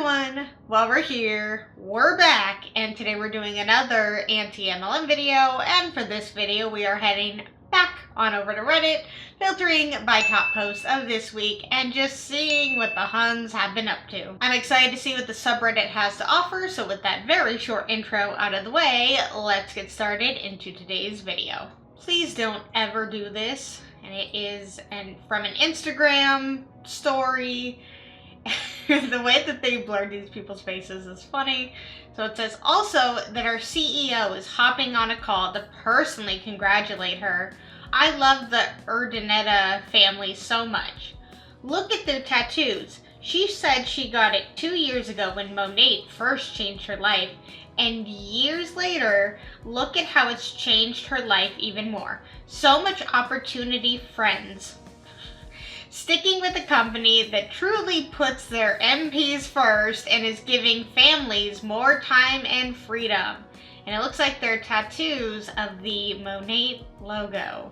everyone! Well, we're here, we're back, and today we're doing another anti-MLM video, and for this video we are heading back on over to Reddit, filtering by top posts of this week, and just seeing what the Huns have been up to. I'm excited to see what the subreddit has to offer, so with that very short intro out of the way, let's get started into today's video. Please don't ever do this, and it is from an Instagram story. The way that they blurred these people's faces is funny. So it says also that our CEO is hopping on a call to personally congratulate her. I love the Urdaneta family so much. Look at their tattoos. She said she got it 2 years ago when Monet first changed her life. And years later, look at how it's changed her life even more. So much opportunity, friends. Sticking with a company that truly puts their MPs first and is giving families more time and freedom. And it looks like they're tattoos of the Monet logo.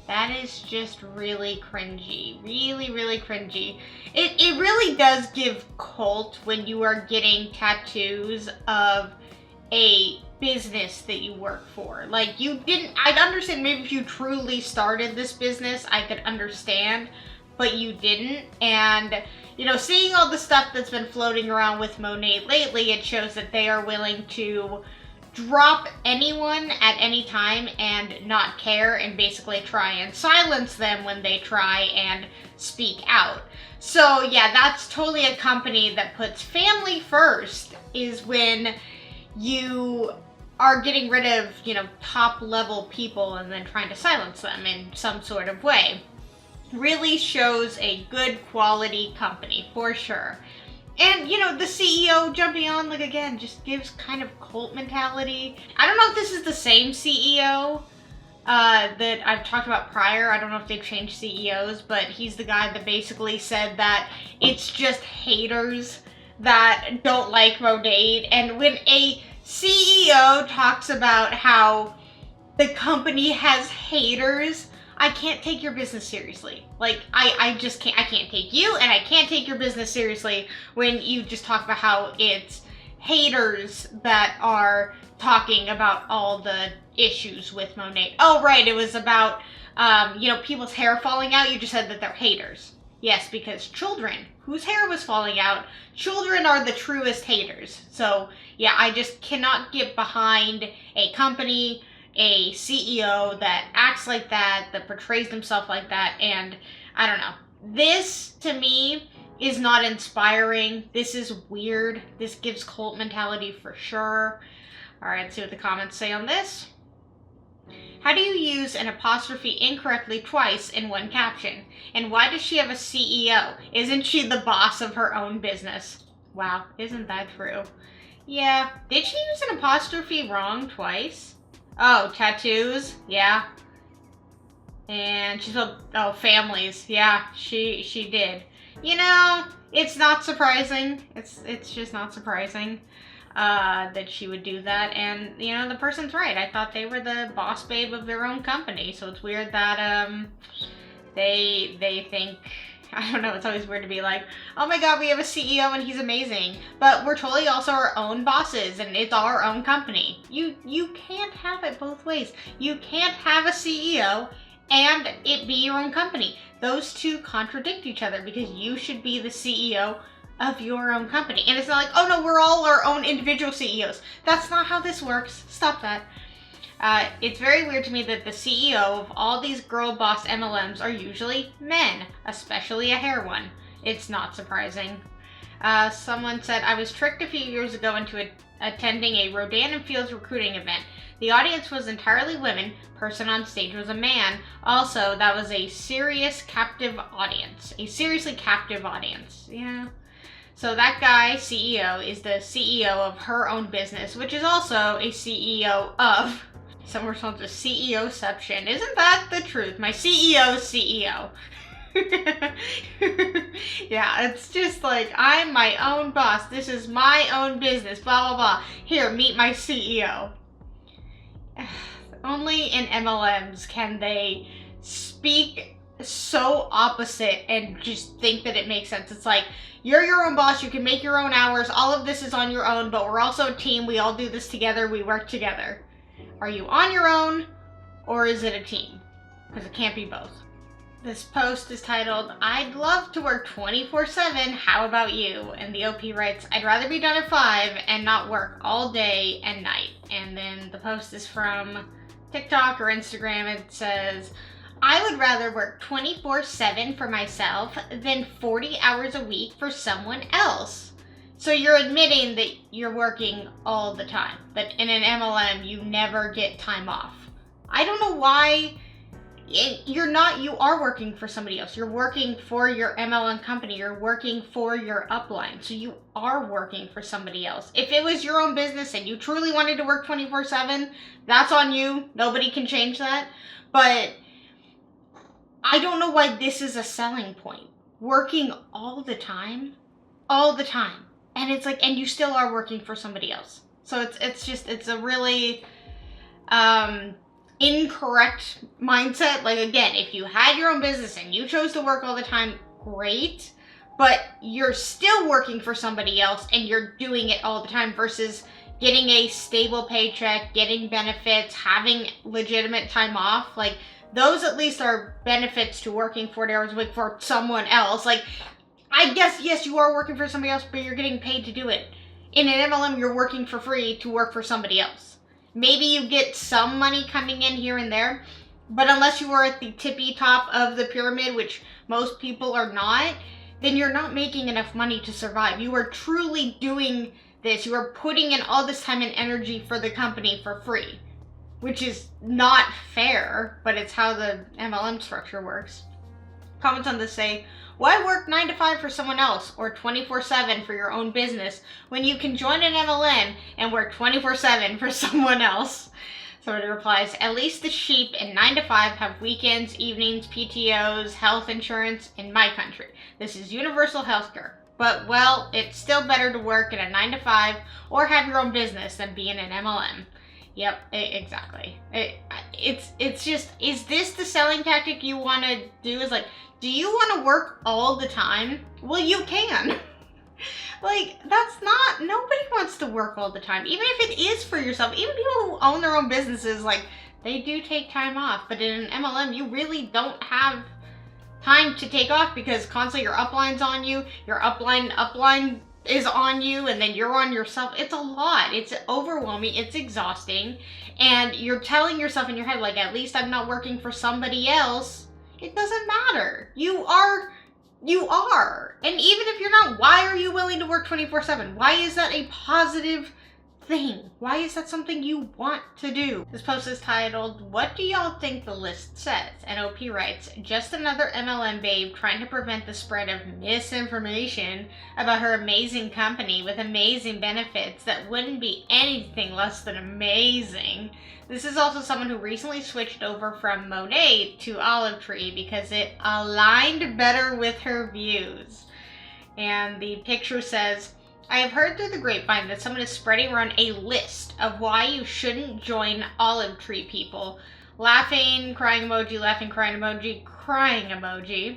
That is just really cringy. Really cringy. It really does give cult when you are getting tattoos of a business that you work for. Like, I'd understand maybe if you truly started this business, I could understand. But you didn't, and seeing all the stuff that's been floating around with Monet lately, it shows that they are willing to drop anyone at any time and not care and basically try and silence them when they try and speak out. So yeah, that's totally a company that puts family first, is when you are getting rid of, top level people and then trying to silence them in some sort of way. Really shows a good quality company for sure. And the CEO jumping on, like, again, just gives kind of cult mentality. I don't know if this is the same CEO that I've talked about prior. I don't know if they've changed CEOs, but he's the guy that basically said that it's just haters that don't like Monet. And when a CEO talks about how the company has haters, I can't take your business seriously. Like, I just can't. I can't take you, and I can't take your business seriously when you just talk about how it's haters that are talking about all the issues with Monet. Oh, right, it was about, people's hair falling out. You just said that they're haters. Yes, because children whose hair was falling out, children are the truest haters. So, yeah, I just cannot get behind a company, a CEO that acts like that portrays themselves like that, and I don't know. This, to me, is not inspiring. This is weird. This gives cult mentality for sure. Alright, let's see what the comments say on this. How do you use an apostrophe incorrectly twice in one caption? And why does she have a CEO? Isn't she the boss of her own business? Wow, isn't that true? Yeah, did she use an apostrophe wrong twice? Oh, tattoos, yeah. And she spelled, families, yeah, she did. It's not surprising. It's just not surprising that she would do that. And, the person's right. I thought they were the boss babe of their own company. So it's weird that they think, I don't know, it's always weird to be like, oh my god, we have a CEO and he's amazing. But we're totally also our own bosses and it's our own company. You can't have it both ways. You can't have a CEO and it be your own company. Those two contradict each other because you should be the CEO of your own company. And it's not like, oh no, we're all our own individual CEOs. That's not how this works. Stop that. It's very weird to me that the CEO of all these girl boss MLMs are usually men, especially a hair one. It's not surprising. Someone said, I was tricked a few years ago into attending a Rodan and Fields recruiting event. The audience was entirely women. Person on stage was a man. Also, that was a seriously captive audience. Yeah. So that guy, CEO, is the CEO of her own business, which is also a CEO of... Someone told us CEOception. Isn't that the truth? My CEO's CEO. Yeah, it's just like, I'm my own boss. This is my own business. Blah, blah, blah. Here, meet my CEO. Only in MLMs can they speak so opposite and just think that it makes sense. It's like, you're your own boss, you can make your own hours, all of this is on your own, but we're also a team, we all do this together, we work together. Are you on your own, or is it a team? Because it can't be both. This post is titled, I'd love to work 24/7, how about you? And the OP writes, I'd rather be done at 5 and not work all day and night. And then the post is from TikTok or Instagram. It says, I would rather work 24/7 for myself than 40 hours a week for someone else. So you're admitting that you're working all the time, that in an MLM you never get time off. I don't know why. You are working for somebody else. You're working for your MLM company. You're working for your upline. So you are working for somebody else. If it was your own business and you truly wanted to work 24/7, that's on you. Nobody can change that. But I don't know why this is a selling point. Working all the time. And it's like, and you still are working for somebody else. So it's a really incorrect mindset. Like, again, if you had your own business and you chose to work all the time, great, but you're still working for somebody else and you're doing it all the time versus getting a stable paycheck, getting benefits, having legitimate time off. Like, those at least are benefits to working 40 hours a week for someone else. Like, I guess, yes, you are working for somebody else, but you're getting paid to do it. In an MLM, you're working for free to work for somebody else. Maybe you get some money coming in here and there, but unless you are at the tippy top of the pyramid, which most people are not, then you're not making enough money to survive. You are truly doing this. You are putting in all this time and energy for the company for free, which is not fair, but it's how the MLM structure works. Comments on this say, why work 9 to 5 for someone else or 24/7 for your own business when you can join an MLM and work 24/7 for someone else? Somebody replies, at least the sheep in 9 to 5 have weekends, evenings, PTOs, health insurance in my country. This is universal healthcare. But, well, it's still better to work in a 9 to 5 or have your own business than be in an MLM. Yep, exactly. It's just, is this the selling tactic you want to do? Is like, do you want to work all the time? Well, you can. Like, that's not, nobody wants to work all the time. Even if it is for yourself, even people who own their own businesses, like, they do take time off. But in an MLM, you really don't have time to take off because constantly your upline's on you, your upline is on you, and then you're on yourself. It's a lot. It's overwhelming. It's exhausting. And you're telling yourself in your head, like, at least I'm not working for somebody else. It doesn't matter. You are. And even if you're not, why are you willing to work 24/7? Why is that a positive thing? Why is that something you want to do? This post is titled, what do y'all think the list says? And OP writes, just another MLM babe trying to prevent the spread of misinformation about her amazing company with amazing benefits that wouldn't be anything less than amazing. This is also someone who recently switched over from Monet to Olive Tree because it aligned better with her views. And the picture says, I have heard through the grapevine that someone is spreading around a list of why you shouldn't join Olive Tree people. Laughing, crying emoji, laughing, crying emoji, crying emoji.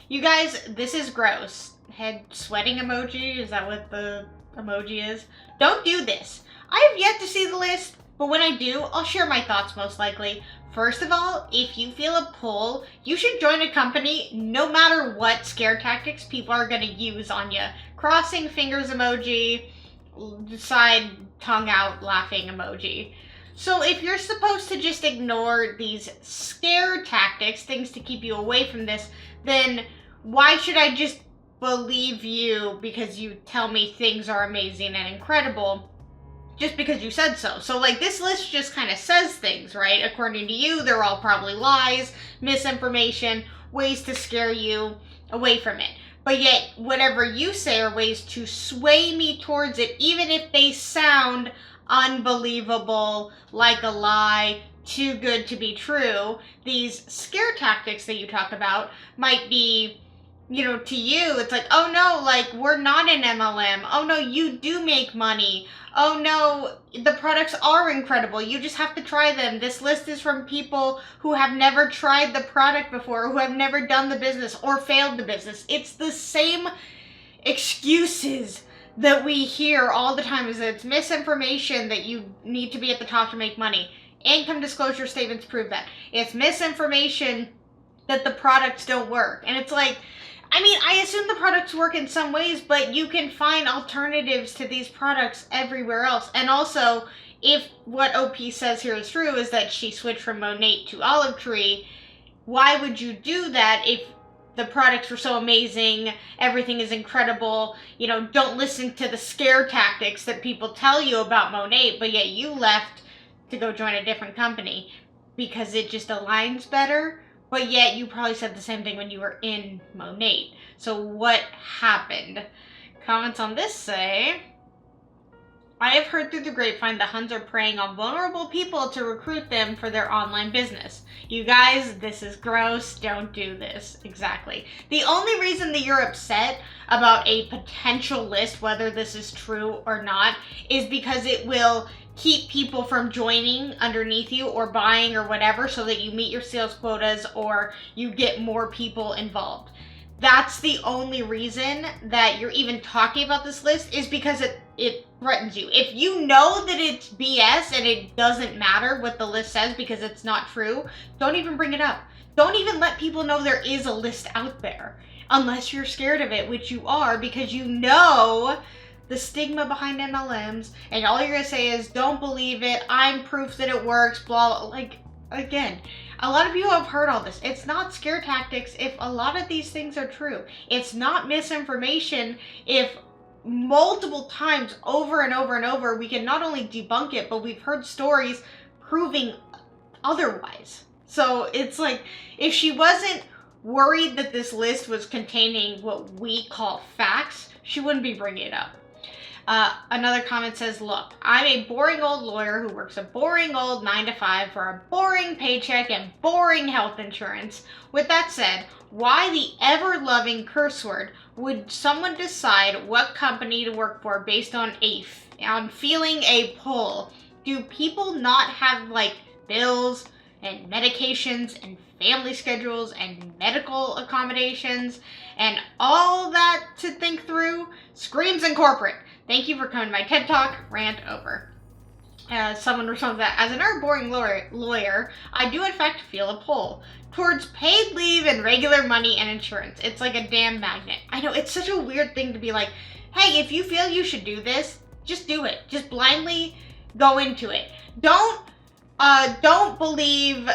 You guys, this is gross. Head sweating emoji, is that what the emoji is? Don't do this. I have yet to see the list, but when I do, I'll share my thoughts most likely. First of all, if you feel a pull, you should join a company no matter what scare tactics people are going to use on you. Crossing fingers emoji, side tongue out laughing emoji. So if you're supposed to just ignore these scare tactics, things to keep you away from this, then why should I just believe you because you tell me things are amazing and incredible? Just because you said so. So, like, this list just kind of says things, right? According to you, they're all probably lies, misinformation, ways to scare you away from it. But yet, whatever you say are ways to sway me towards it, even if they sound unbelievable, like a lie, too good to be true. These scare tactics that you talk about might be to you, it's like, oh no, like, we're not an MLM. Oh no, you do make money. Oh no, the products are incredible. You just have to try them. This list is from people who have never tried the product before, who have never done the business or failed the business. It's the same excuses that we hear all the time, is that it's misinformation that you need to be at the top to make money. Income disclosure statements prove that. It's misinformation that the products don't work. And it's like, I mean, I assume the products work in some ways, but you can find alternatives to these products everywhere else. And also, if what OP says here is true, is that she switched from Monate to Olive Tree, why would you do that if the products were so amazing, everything is incredible, don't listen to the scare tactics that people tell you about Monate, but yet you left to go join a different company because it just aligns better? But yet you probably said the same thing when you were in Monate. So what happened? Comments on this say, I have heard through the grapevine the Huns are preying on vulnerable people to recruit them for their online business. You guys, this is gross. Don't do this. Exactly. The only reason that you're upset about a potential list, whether this is true or not, is because it will keep people from joining underneath you or buying or whatever, so that you meet your sales quotas or you get more people involved. That's the only reason that you're even talking about this list, is because it threatens you. If you know that it's BS and it doesn't matter what the list says because it's not true, don't even bring it up. Don't even let people know there is a list out there, unless you're scared of it, which you are, because you know the stigma behind MLMs, and all you're gonna say is, don't believe it, I'm proof that it works, blah, blah. Like, again, a lot of you have heard all this. It's not scare tactics if a lot of these things are true. It's not misinformation if multiple times over and over and over we can not only debunk it, but we've heard stories proving otherwise. So it's like, if she wasn't worried that this list was containing what we call facts, she wouldn't be bringing it up. Another comment says, look, I'm a boring old lawyer who works a boring old 9-to-5 for a boring paycheck and boring health insurance. With that said, why the ever-loving curse word would someone decide what company to work for based on feeling a pull? Do people not have, like, bills and medications and family schedules and medical accommodations and all that to think through? Screams in corporate. Thank you for coming to my TED Talk. Rant over. Someone responds that, as an boring lawyer, I do in fact feel a pull towards paid leave and regular money and insurance. It's like a damn magnet. I know, it's such a weird thing to be like, hey, if you feel you should do this, just do it. Just blindly go into it. Don't believe,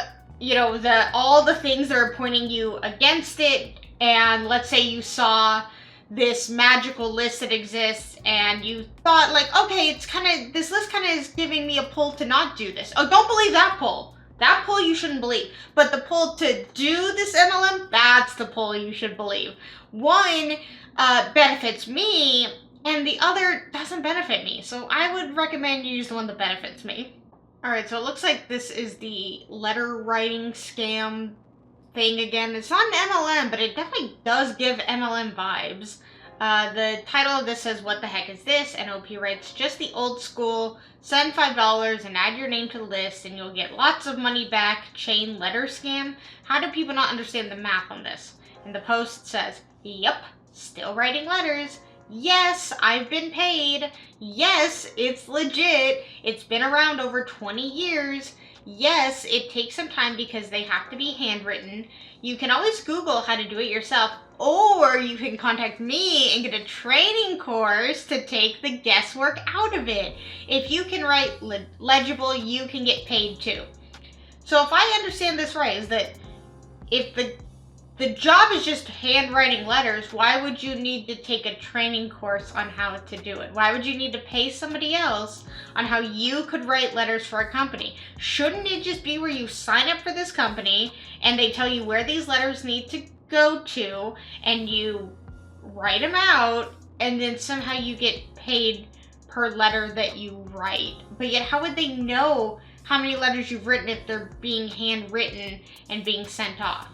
all the things that are pointing you against it. And let's say you saw this magical list that exists and you thought, like, okay, this list kind of is giving me a pull to not do this. Oh, don't believe that pull. That pull you shouldn't believe. But the pull to do this MLM, that's the pull you should believe. One benefits me and the other doesn't benefit me. So I would recommend you use the one that benefits me. All right, so it looks like this is the letter writing scam thing again. It's not an MLM, but it definitely does give MLM vibes. The title of this says, what the heck is this? And OP writes, just the old school, send $5 and add your name to the list and you'll get lots of money back chain letter scam. How do people not understand the math on this? And the post says, yep, still writing letters. Yes, I've been paid. Yes, it's legit. It's been around over 20 years. Yes, it takes some time because they have to be handwritten. You can always Google how to do it yourself, or you can contact me and get a training course to take the guesswork out of it. If you can write legible, you can get paid too. So if I understand this right, is that if the job is just handwriting letters, why would you need to take a training course on how to do it? Why would you need to pay somebody else on how you could write letters for a company? Shouldn't it just be where you sign up for this company and they tell you where these letters need to go to and you write them out and then somehow you get paid per letter that you write? But yet how would they know how many letters you've written if they're being handwritten and being sent off?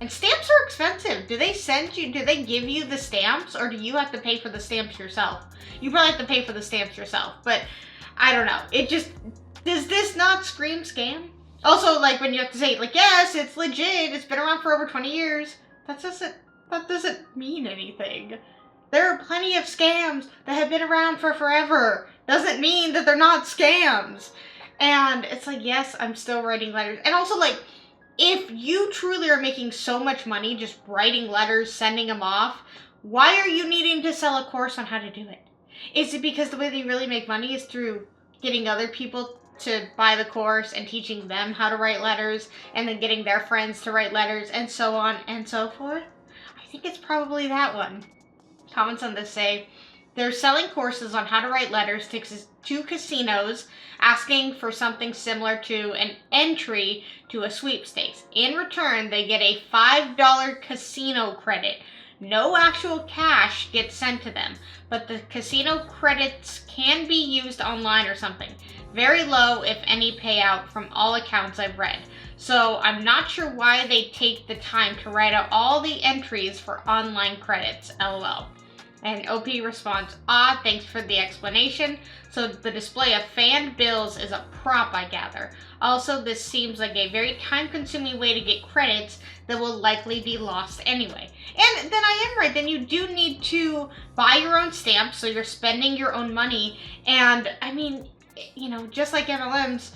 And stamps are expensive. Do they give you the stamps, or do you have to pay for the stamps yourself? You probably have to pay for the stamps yourself, but I don't know. Does this not scream scam? Also, like, when you have to say, like, yes, it's legit, it's been around for over 20 years, that doesn't mean anything. There are plenty of scams that have been around for forever. Doesn't mean that they're not scams. And it's like, yes, I'm still writing letters. And also, like, if you truly are making so much money just writing letters, sending them off, why are you needing to sell a course on how to do it? Is it because the way that you really make money is through getting other people to buy the course and teaching them how to write letters, and then getting their friends to write letters, and so on and so forth? I think it's probably that one. Comments on this say, they're selling courses on how to write letters to casinos, asking for something similar to an entry to a sweepstakes. In return, they get a $5 casino credit. No actual cash gets sent to them, but the casino credits can be used online or something. Very low, if any, payout from all accounts I've read. So I'm not sure why they take the time to write out all the entries for online credits, lol. And OP responds, thanks for the explanation. So the display of fanned bills is a prop, I gather. Also, this seems like a very time-consuming way to get credits that will likely be lost anyway. And then I am right, then you do need to buy your own stamps, so you're spending your own money. And, I mean, you know, just like MLMs,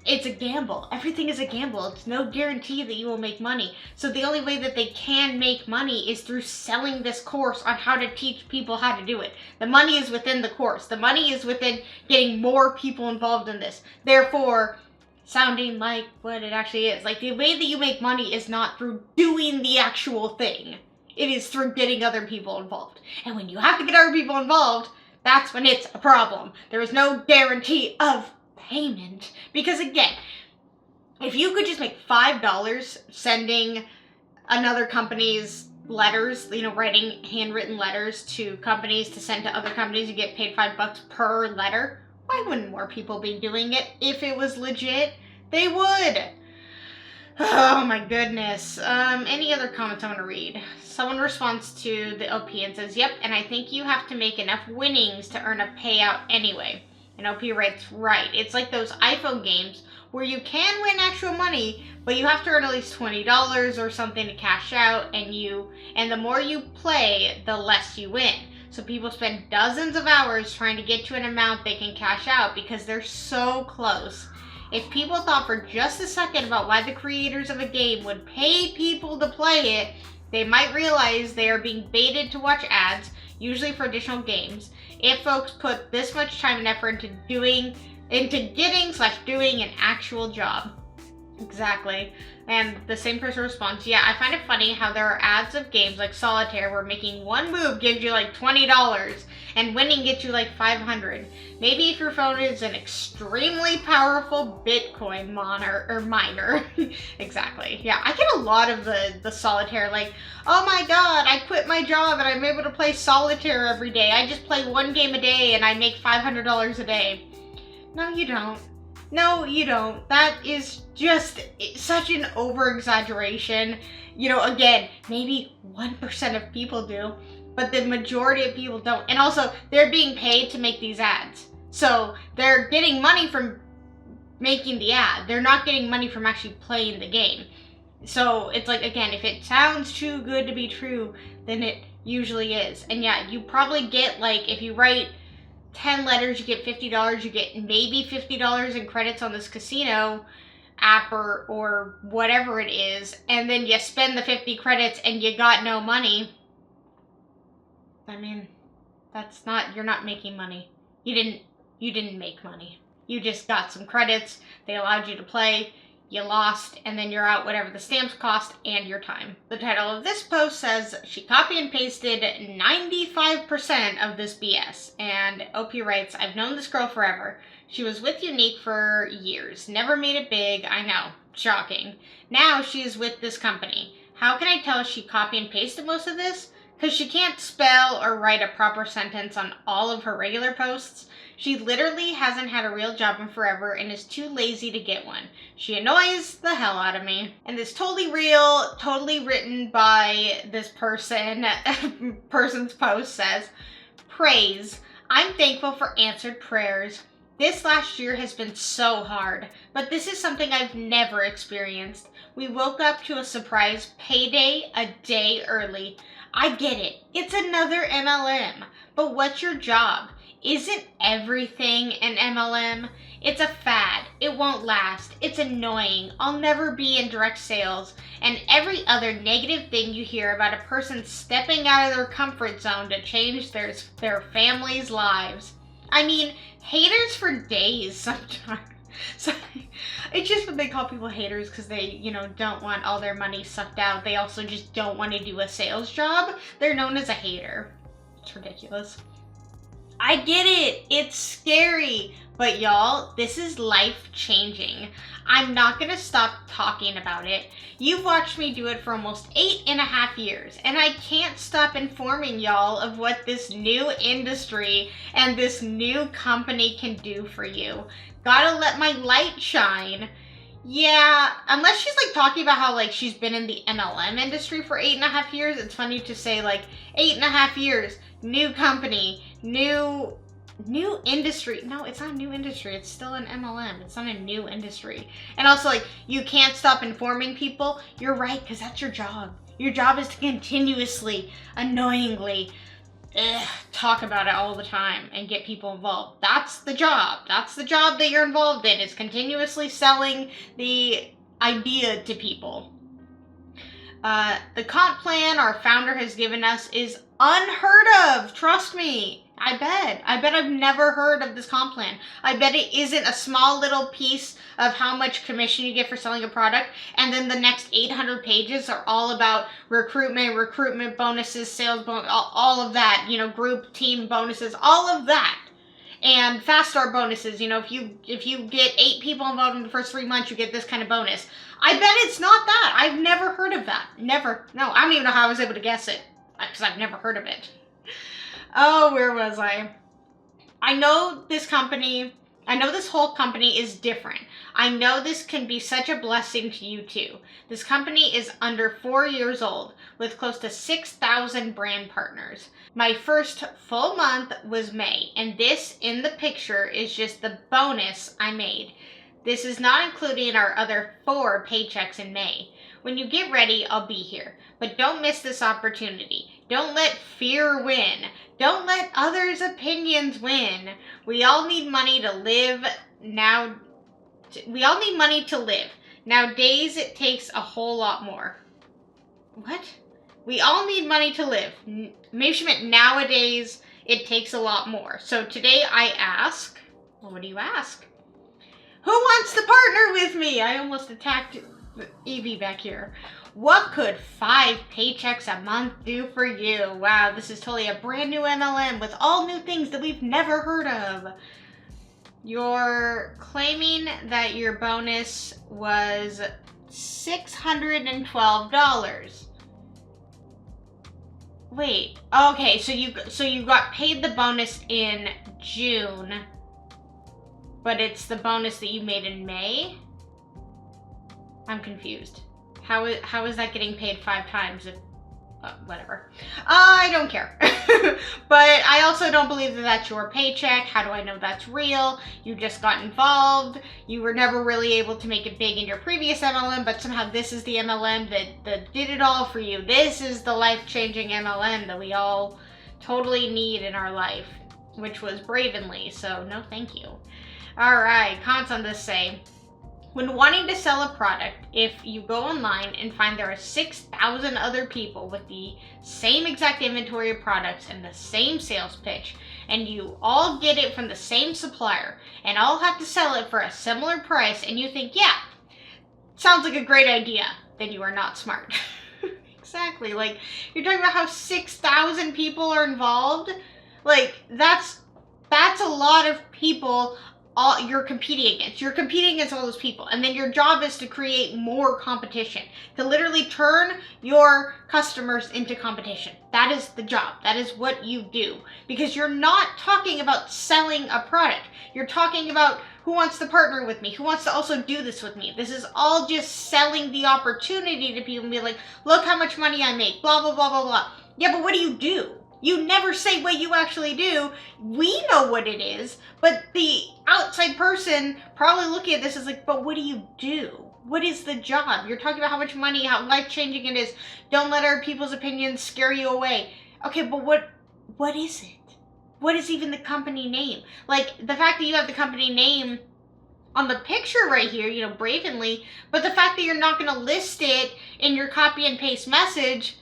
it's a gamble. Everything is a gamble. It's no guarantee that you will make money. So the only way that they can make money is through selling this course on how to teach people how to do it. The money is within the course. The money is within getting more people involved in this. Therefore, sounding like what it actually is. Like, the way that you make money is not through doing the actual thing. It is through getting other people involved. And when you have to get other people involved, that's when it's a problem. There is no guarantee of payment. Because again, if you could just make $5 sending another company's letters, you know, writing handwritten letters to companies to send to other companies, you get paid $5 per letter. Why wouldn't more people be doing it? If it was legit, they would. Oh my goodness. Any other comments I want to read? Someone responds to the OP and says, yep, and I think you have to make enough winnings to earn a payout anyway. And OP writes, right. It's like those iPhone games where you can win actual money, but you have to earn at least $20 or something to cash out, and the more you play, the less you win. So people spend dozens of hours trying to get to an amount they can cash out because they're so close. If people thought for just a second about why the creators of a game would pay people to play it, they might realize they are being baited to watch ads, usually for additional games. If folks put this much time and effort into doing an actual job. Exactly. And the same person responds, yeah, I find it funny how there are ads of games like Solitaire where making one move gives you like $20 and winning gets you like $500. Maybe if your phone is an extremely powerful Bitcoin miner. Exactly. Yeah, I get a lot of the Solitaire, like, oh my god, I quit my job and I'm able to play Solitaire every day. I just play one game a day and I make $500 a day. No, you don't. No, you don't. That is just such an over-exaggeration. You know, again, maybe 1% of people do, but the majority of people don't. And also, they're being paid to make these ads. So they're getting money from making the ad. They're not getting money from actually playing the game. So it's like, again, if it sounds too good to be true, then it usually is. And yeah, you probably get, like, if you write 10 letters, you get $50, you get maybe $50 in credits on this casino app or whatever it is, and then you spend the 50 credits and you got no money. I mean, you're not making money. You didn't make money. You just got some credits, they allowed you to play, you lost, and then you're out whatever the stamps cost and your time. The title of this post says, she copy and pasted 95% of this BS. And OP writes, I've known this girl forever. She was with Unique for years. Never made it big, I know. Shocking. Now she is with this company. How can I tell she copy and pasted most of this? Because she can't spell or write a proper sentence on all of her regular posts. She literally hasn't had a real job in forever and is too lazy to get one. She annoys the hell out of me. And this totally real, totally written by this person, person's post says, praise. I'm thankful for answered prayers. This last year has been so hard, but this is something I've never experienced. We woke up to a surprise payday a day early. I get it. It's another MLM. But what's your job? Isn't everything an MLM? It's a fad. It won't last. It's annoying. I'll never be in direct sales. And every other negative thing you hear about a person stepping out of their comfort zone to change their family's lives. I mean, haters for days sometimes. So it's just what they call people haters because they, don't want all their money sucked out. They also just don't want to do a sales job. They're known as a hater. It's ridiculous. I get it. It's scary. But y'all, this is life-changing. I'm not going to stop talking about it. You've watched me do it for almost 8.5 years, and I can't stop informing y'all of what this new industry and this new company can do for you. Gotta let my light shine. Yeah, unless she's talking about how she's been in the MLM industry for 8.5 years, it's funny to say 8.5 years, new company, new industry. No, it's not a new industry. It's still an MLM. It's not a new industry. And also, you can't stop informing people. You're right, because that's your job. Your job is to continuously, annoyingly, talk about it all the time and get people involved. That's the job. That's the job that you're involved in, is continuously selling the idea to people. The comp plan our founder has given us is unheard of. Trust me. I bet I've never heard of this comp plan. I bet it isn't a small little piece of how much commission you get for selling a product, and then the next 800 pages are all about recruitment bonuses, sales bonus, all of that, group team bonuses, all of that. And fast start bonuses, if you get 8 people involved in the first 3 months, you get this kind of bonus. I bet it's not that. I've never heard of that. Never. No, I don't even know how I was able to guess it, because I've never heard of it. Oh, where was I? I know this whole company is different. I know this can be such a blessing to you too. This company is under 4 years old with close to 6,000 brand partners. My first full month was May, and this in the picture is just the bonus I made. This is not including our other 4 paychecks in May. When you get ready, I'll be here. But don't miss this opportunity. Don't let fear win. Don't let others' opinions win. We all need money to live now. We all need money to live. Nowadays, it takes a whole lot more. What? We all need money to live. Maybe she meant nowadays, it takes a lot more. So today I ask, well, what do you ask? Who wants to partner with me? I almost attacked Evie back here. What could 5 paychecks a month do for you? Wow, this is totally a brand new MLM with all new things that we've never heard of. You're claiming that your bonus was $612. Wait, okay, so you got paid the bonus in June, but it's the bonus that you made in May? I'm confused. How is that getting paid 5 times? Whatever. I don't care. But I also don't believe that that's your paycheck. How do I know that's real? You just got involved. You were never really able to make it big in your previous MLM, but somehow this is the MLM that did it all for you. This is the life-changing MLM that we all totally need in our life, which was Bravenly, so no thank you. All right, comments on this say, when wanting to sell a product, if you go online and find there are 6,000 other people with the same exact inventory of products and the same sales pitch, and you all get it from the same supplier and all have to sell it for a similar price, and you think, yeah, sounds like a great idea, then you are not smart. Exactly. You're talking about how 6,000 people are involved? That's a lot of people you're competing against. You're competing against all those people. And then your job is to create more competition, to literally turn your customers into competition. That is the job. That is what you do. Because you're not talking about selling a product. You're talking about who wants to partner with me, who wants to also do this with me. This is all just selling the opportunity to people and be like, look how much money I make, blah, blah, blah, blah, blah. Yeah, but what do? You never say what you actually do. We know what it is, but the outside person probably looking at this is like, but what do you do? What is the job? You're talking about how much money, how life-changing it is. Don't let other people's opinions scare you away. Okay, but what is it? What is even the company name? Like, the fact that you have the company name on the picture right here, you know, Bravenly, but the fact that you're not going to list it in your copy and paste message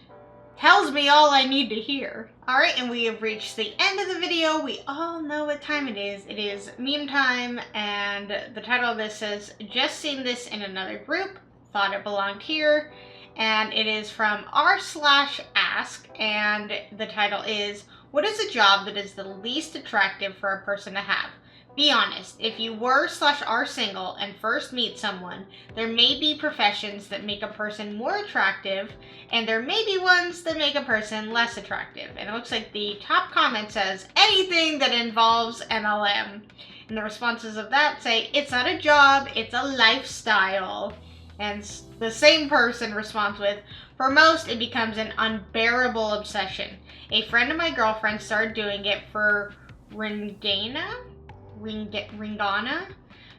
tells me all I need to hear. Alright, and we have reached the end of the video. We all know what time it is. It is meme time, and the title of this says, just seen this in another group, thought it belonged here, and it is from r/ask, and the title is, what is a job that is the least attractive for a person to have? Be honest, if you were/are single and first meet someone, there may be professions that make a person more attractive, and there may be ones that make a person less attractive. And it looks like the top comment says, anything that involves MLM. And the responses of that say, it's not a job, it's a lifestyle. And the same person responds with, for most, it becomes an unbearable obsession. A friend of my girlfriend started doing it for Ringana?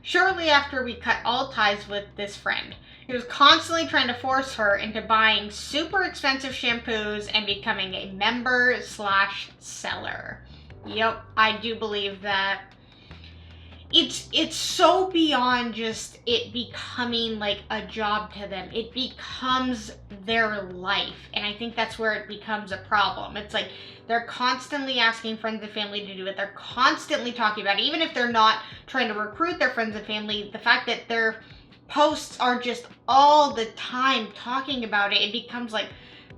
Shortly after we cut all ties with this friend. He was constantly trying to force her into buying super expensive shampoos and becoming a member/seller. Yep, I do believe that. It's so beyond just it becoming like a job to them. It becomes their life. And I think that's where it becomes a problem. It's like they're constantly asking friends and family to do it. They're constantly talking about it. Even if they're not trying to recruit their friends and family, the fact that their posts are just all the time talking about it, it becomes like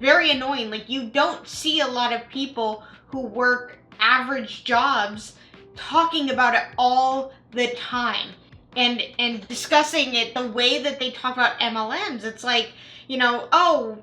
very annoying. Like, you don't see a lot of people who work average jobs talking about it all the time and discussing it the way that they talk about MLMs. It's like, you know, oh,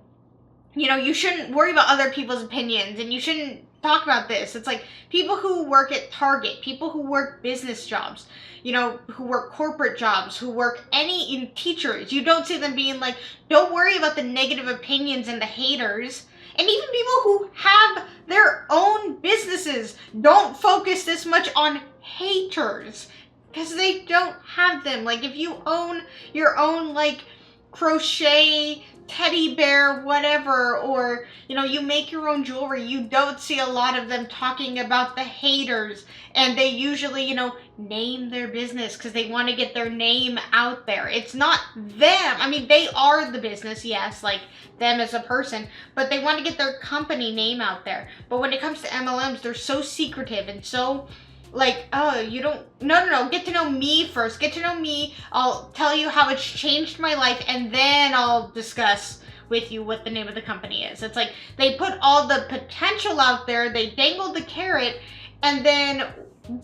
you know, you shouldn't worry about other people's opinions and you shouldn't talk about this. It's like people who work at Target, people who work business jobs, you know, who work corporate jobs, who work in teachers. You don't see them being like, don't worry about the negative opinions and the haters. And even people who have their own businesses don't focus this much on haters because they don't have them. Like, if you own your own, like, crochet teddy bear, whatever, or, you know, you make your own jewelry, you don't see a lot of them talking about the haters. And they usually, you know, name their business because they want to get their name out there. It's not them. I mean, they are the business, yes, like them as a person, but they want to get their company name out there. But when it comes to MLMs, they're so secretive and so like, oh, you don't, no, get to know me first. Get to know me. I'll tell you how it's changed my life, and then I'll discuss with you what the name of the company is. It's like they put all the potential out there, they dangle the carrot, and then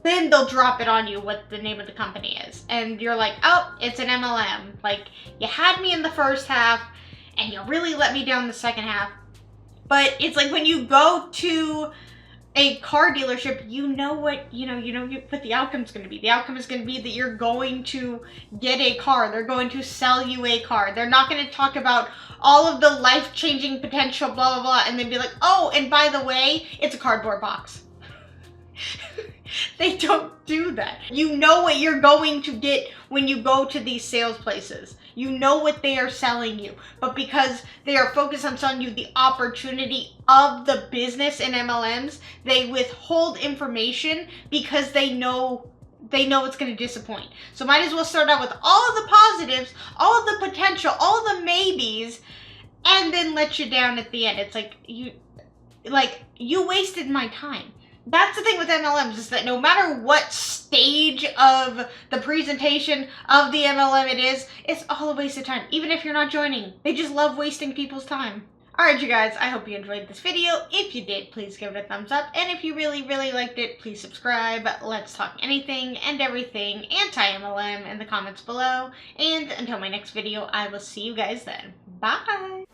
they'll drop it on you what the name of the company is. And you're like, oh, it's an MLM. Like, you had me in the first half, and you really let me down the second half. But it's like when you go to a car dealership, you know what the outcome's going to be. The outcome is going to be that you're going to get a car. They're going to sell you a car. They're not going to talk about all of the life-changing potential, blah, blah, blah, and then be like, oh, and by the way, it's a cardboard box. They don't do that. You know what you're going to get when you go to these sales places. You know what they are selling you. But because they are focused on selling you the opportunity of the business in MLMs, they withhold information because they know it's going to disappoint. So might as well start out with all of the positives, all of the potential, all of the maybes, and then let you down at the end. It's like you wasted my time. That's the thing with MLMs, is that no matter what stage of the presentation of the MLM it is, it's all a waste of time. Even if you're not joining, they just love wasting people's time. Alright, you guys, I hope you enjoyed this video. If you did, please give it a thumbs up. And if you really, really liked it, please subscribe. Let's talk anything and everything anti-MLM in the comments below. And until my next video, I will see you guys then. Bye!